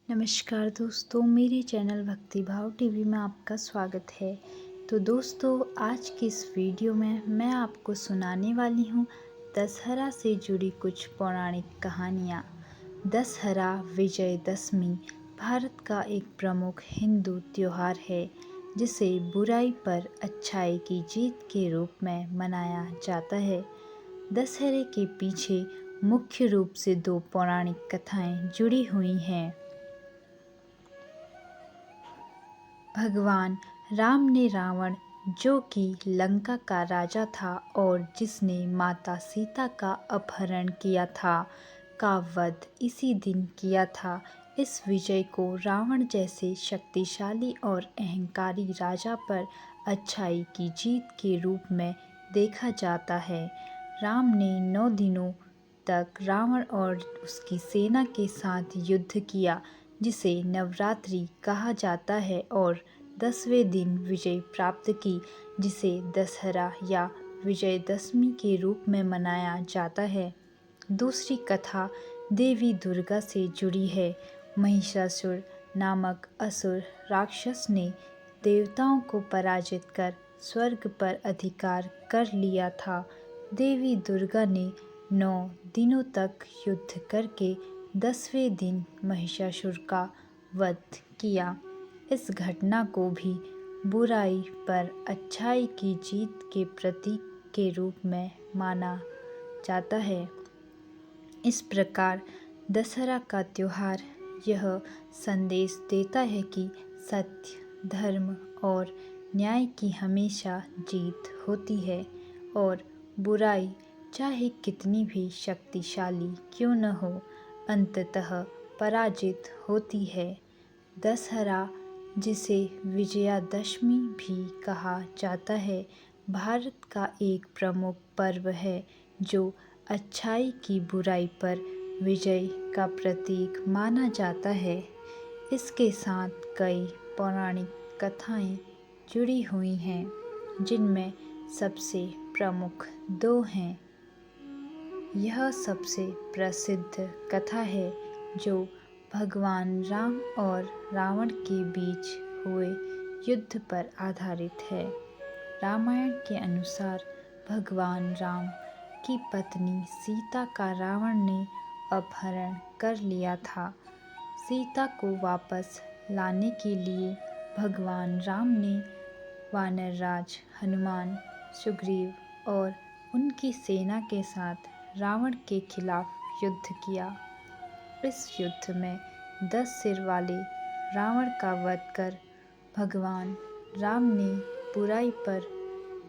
नमस्कार दोस्तों, मेरे चैनल भक्ति भाव टीवी में आपका स्वागत है। तो दोस्तों, आज की इस वीडियो में मैं आपको सुनाने वाली हूँ दशहरा से जुड़ी कुछ पौराणिक कहानियाँ। दशहरा विजयदशमी भारत का एक प्रमुख हिंदू त्योहार है, जिसे बुराई पर अच्छाई की जीत के रूप में मनाया जाता है। दशहरे के पीछे मुख्य रूप से दो पौराणिक कथाएं जुड़ी हुई हैं। भगवान राम ने रावण, जो कि लंका का राजा था और जिसने माता सीता का अपहरण किया था, का वध इसी दिन किया था। इस विजय को रावण जैसे शक्तिशाली और अहंकारी राजा पर अच्छाई की जीत के रूप में देखा जाता है। राम ने 9 दिनों तक रावण और उसकी सेना के साथ युद्ध किया, जिसे नवरात्रि कहा जाता है, और 10वें दिन विजय प्राप्त की, जिसे दशहरा या विजयदशमी के रूप में मनाया जाता है। दूसरी कथा देवी दुर्गा से जुड़ी है। महिषासुर नामक असुर राक्षस ने देवताओं को पराजित कर स्वर्ग पर अधिकार कर लिया था। देवी दुर्गा ने 9 दिनों तक युद्ध करके 10वें दिन महिषासुर का वध किया। इस घटना को भी बुराई पर अच्छाई की जीत के प्रतीक के रूप में माना जाता है। इस प्रकार दशहरा का त्योहार यह संदेश देता है कि सत्य, धर्म और न्याय की हमेशा जीत होती है, और बुराई चाहे कितनी भी शक्तिशाली क्यों न हो, अंततः पराजित होती है। दशहरा, जिसे विजयादशमी भी कहा जाता है, भारत का एक प्रमुख पर्व है, जो अच्छाई की बुराई पर विजय का प्रतीक माना जाता है। इसके साथ कई पौराणिक कथाएं जुड़ी हुई हैं, जिनमें सबसे प्रमुख 2 हैं। यह सबसे प्रसिद्ध कथा है, जो भगवान राम और रावण के बीच हुए युद्ध पर आधारित है। रामायण के अनुसार भगवान राम की पत्नी सीता का रावण ने अपहरण कर लिया था। सीता को वापस लाने के लिए भगवान राम ने वानरराज हनुमान, सुग्रीव और उनकी सेना के साथ रावण के खिलाफ युद्ध किया। इस युद्ध में 10 सिर वाले रावण का वध कर भगवान राम ने बुराई पर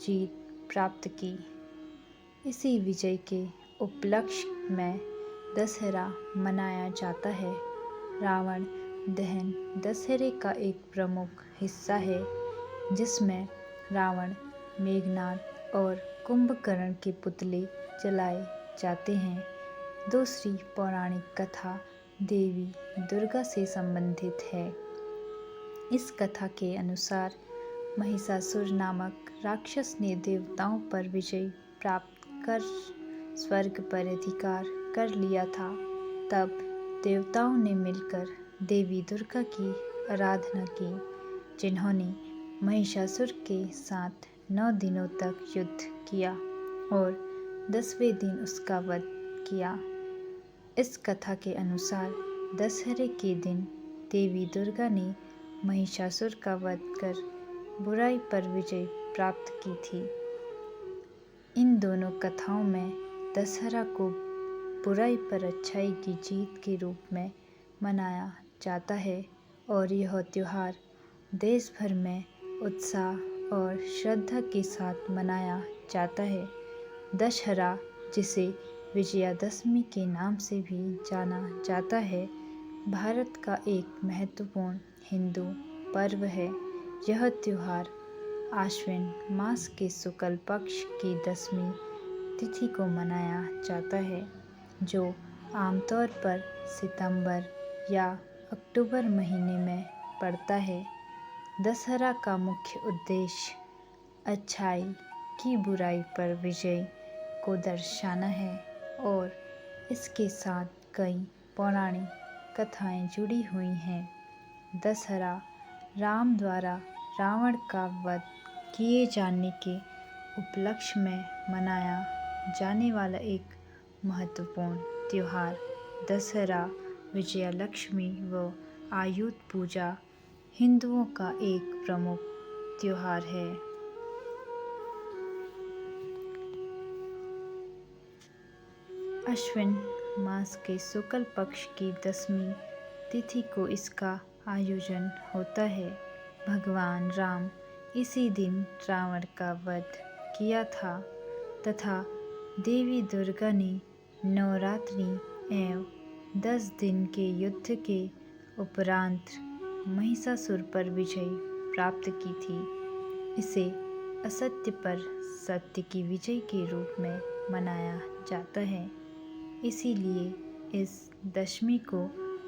जीत प्राप्त की। इसी विजय के उपलक्ष्य में दशहरा मनाया जाता है। रावण दहन दशहरे का एक प्रमुख हिस्सा है, जिसमें रावण, मेघनाद और कुंभकर्ण के पुतले जलाए जाते हैं। दूसरी पौराणिक कथा देवी दुर्गा से संबंधित है। इस कथा के अनुसार महिषासुर नामक राक्षस ने देवताओं पर विजय प्राप्त कर स्वर्ग पर अधिकार कर लिया था। तब देवताओं ने मिलकर देवी दुर्गा की आराधना की, जिन्होंने महिषासुर के साथ 9 दिनों तक युद्ध किया और 10वें दिन उसका वध किया। इस कथा के अनुसार दशहरे के दिन देवी दुर्गा ने महिषासुर का वध कर बुराई पर विजय प्राप्त की थी। इन दोनों कथाओं में दशहरा को बुराई पर अच्छाई की जीत के रूप में मनाया जाता है, और यह त्योहार देश भर में उत्साह और श्रद्धा के साथ मनाया जाता है। दशहरा, जिसे विजयादशमी के नाम से भी जाना जाता है, भारत का एक महत्वपूर्ण हिंदू पर्व है। यह त्योहार आश्विन मास के शुक्ल पक्ष की 10वीं तिथि को मनाया जाता है, जो आमतौर पर सितंबर या अक्टूबर महीने में पड़ता है। दशहरा का मुख्य उद्देश्य अच्छाई की बुराई पर विजय को दर्शाना है, और इसके साथ कई पौराणिक कथाएं जुड़ी हुई हैं। दशहरा राम द्वारा रावण का वध किए जाने के उपलक्ष्य में मनाया जाने वाला एक महत्वपूर्ण त्योहार दशहरा विजयादशमी व आयुध पूजा हिंदुओं का एक प्रमुख त्योहार है। अश्विन मास के शुक्ल पक्ष की 10वीं तिथि को इसका आयोजन होता है। भगवान राम इसी दिन रावण का वध किया था तथा देवी दुर्गा ने नवरात्रि एवं 10 दिन के युद्ध के उपरांत महिषासुर पर विजय प्राप्त की थी। इसे असत्य पर सत्य की विजय के रूप में मनाया जाता है। इसीलिए इस दशमी को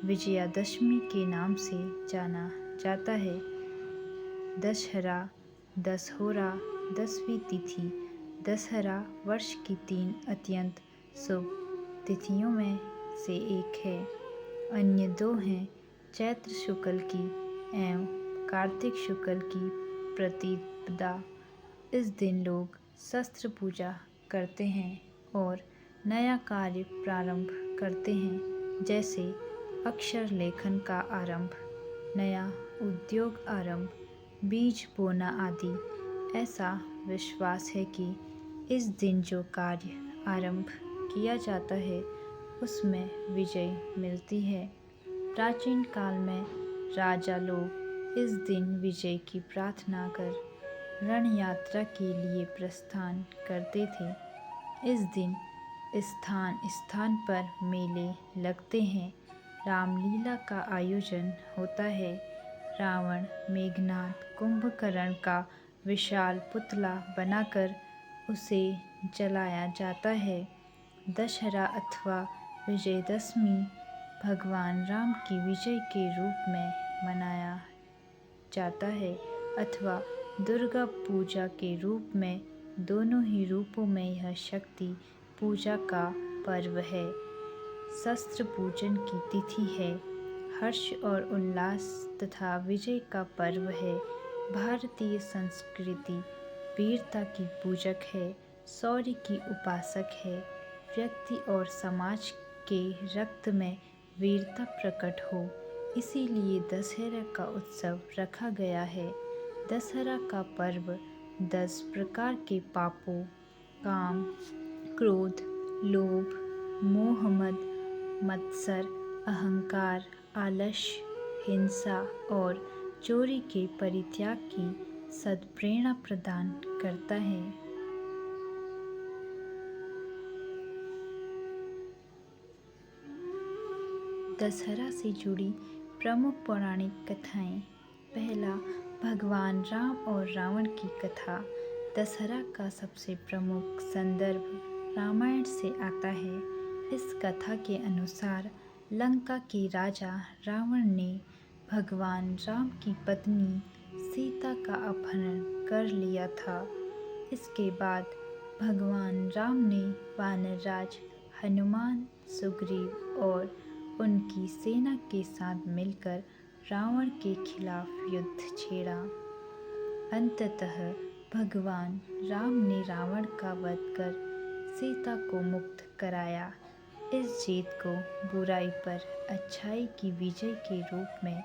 विजयादशमी के नाम से जाना जाता है। दशहरा, दशहोरा, 10वीं तिथि दशहरा वर्ष की 3 अत्यंत शुभ तिथियों में से एक है। अन्य 2 हैं चैत्र शुक्ल की एवं कार्तिक शुक्ल की प्रतिपदा। इस दिन लोग शस्त्र पूजा करते हैं और नया कार्य प्रारंभ करते हैं, जैसे अक्षर लेखन का आरंभ, नया उद्योग आरंभ, बीज बोना आदि। ऐसा विश्वास है कि इस दिन जो कार्य आरंभ किया जाता है उसमें विजय मिलती है। प्राचीन काल में राजा लोग इस दिन विजय की प्रार्थना कर रण यात्रा के लिए प्रस्थान करते थे। इस दिन स्थान स्थान पर मेले लगते हैं, रामलीला का आयोजन होता है। रावण मेघनाद कुंभकर्ण का विशाल पुतला बनाकर उसे जलाया जाता है। दशहरा अथवा विजयदशमी भगवान राम की विजय के रूप में मनाया जाता है अथवा दुर्गा पूजा के रूप में। दोनों ही रूपों में यह शक्ति पूजा का पर्व है। शस्त्र पूजन की तिथि है। हर्ष और उल्लास तथा विजय का पर्व है। भारतीय संस्कृति वीरता की पूजक है, शौर्य की उपासक है। व्यक्ति और समाज के रक्त में वीरता प्रकट हो, इसीलिए दशहरा का उत्सव रखा गया है। दशहरा का पर्व 10 प्रकार के पापों काम, क्रोध, लोभ, मोह, मद, मत्सर, अहंकार, आलस्य, हिंसा और चोरी के परित्याग की सद्प्रेरणा प्रदान करता है। दशहरा से जुड़ी प्रमुख पौराणिक कथाएं। पहला, भगवान राम और रावण की कथा। दशहरा का सबसे प्रमुख संदर्भ रामायण से आता है। इस कथा के अनुसार लंका के राजा रावण ने भगवान राम की पत्नी सीता का अपहरण कर लिया था। इसके बाद भगवान राम ने वानरराज हनुमान, सुग्रीव और उनकी सेना के साथ मिलकर रावण के खिलाफ युद्ध छेड़ा। अंततः भगवान राम ने रावण का वध कर सीता को मुक्त कराया। इस जीत को बुराई पर अच्छाई की विजय के रूप में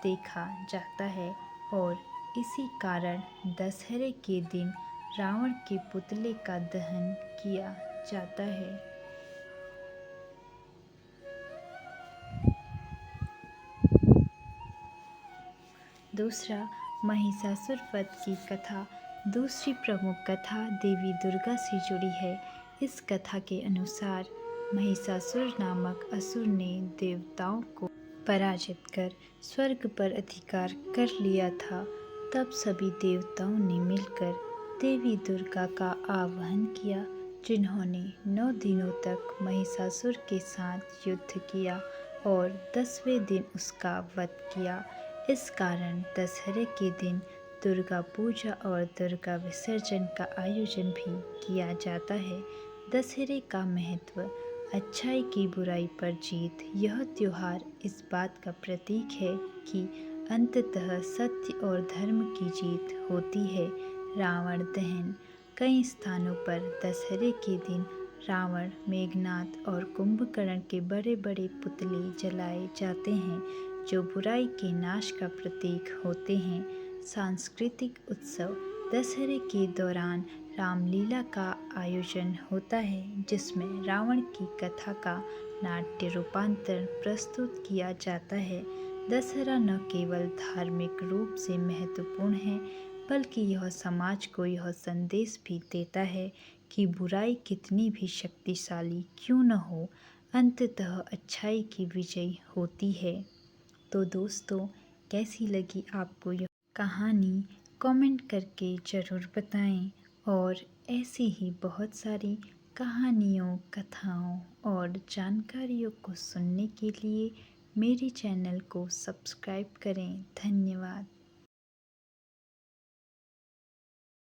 देखा जाता है और इसी कारण दशहरे के दिन रावण के पुतले का दहन किया जाता है। दूसरा, महिषासुर वध की कथा। दूसरी प्रमुख कथा देवी दुर्गा से जुड़ी है। इस कथा के अनुसार महिषासुर नामक असुर ने देवताओं को पराजित कर स्वर्ग पर अधिकार कर लिया था। तब सभी देवताओं ने मिलकर देवी दुर्गा का आवाहन किया, जिन्होंने 9 दिनों तक महिषासुर के साथ युद्ध किया और 10वें दिन उसका वध किया। इस कारण दशहरे के दिन दुर्गा पूजा और दुर्गा विसर्जन का आयोजन भी किया जाता है। दशहरे का महत्व अच्छाई की बुराई पर जीत। यह त्योहार इस बात का प्रतीक है कि अंततः सत्य और धर्म की जीत होती है। रावण दहन। कई स्थानों पर दशहरे के दिन रावण, मेघनाद और कुंभकर्ण के बड़े बड़े पुतले जलाए जाते हैं, जो बुराई के नाश का प्रतीक होते हैं। सांस्कृतिक उत्सव। दशहरे के दौरान रामलीला का आयोजन होता है, जिसमें रावण की कथा का नाट्य रूपांतरण प्रस्तुत किया जाता है। दशहरा न केवल धार्मिक रूप से महत्वपूर्ण है, बल्कि यह समाज को यह संदेश भी देता है कि बुराई कितनी भी शक्तिशाली क्यों न हो, अंततः अच्छाई की विजय होती है। तो दोस्तों, कैसी लगी आपको यह कहानी? कमेंट करके ज़रूर बताएं। और ऐसी ही बहुत सारी कहानियों, कथाओं और जानकारियों को सुनने के लिए मेरे चैनल को सब्सक्राइब करें। धन्यवाद।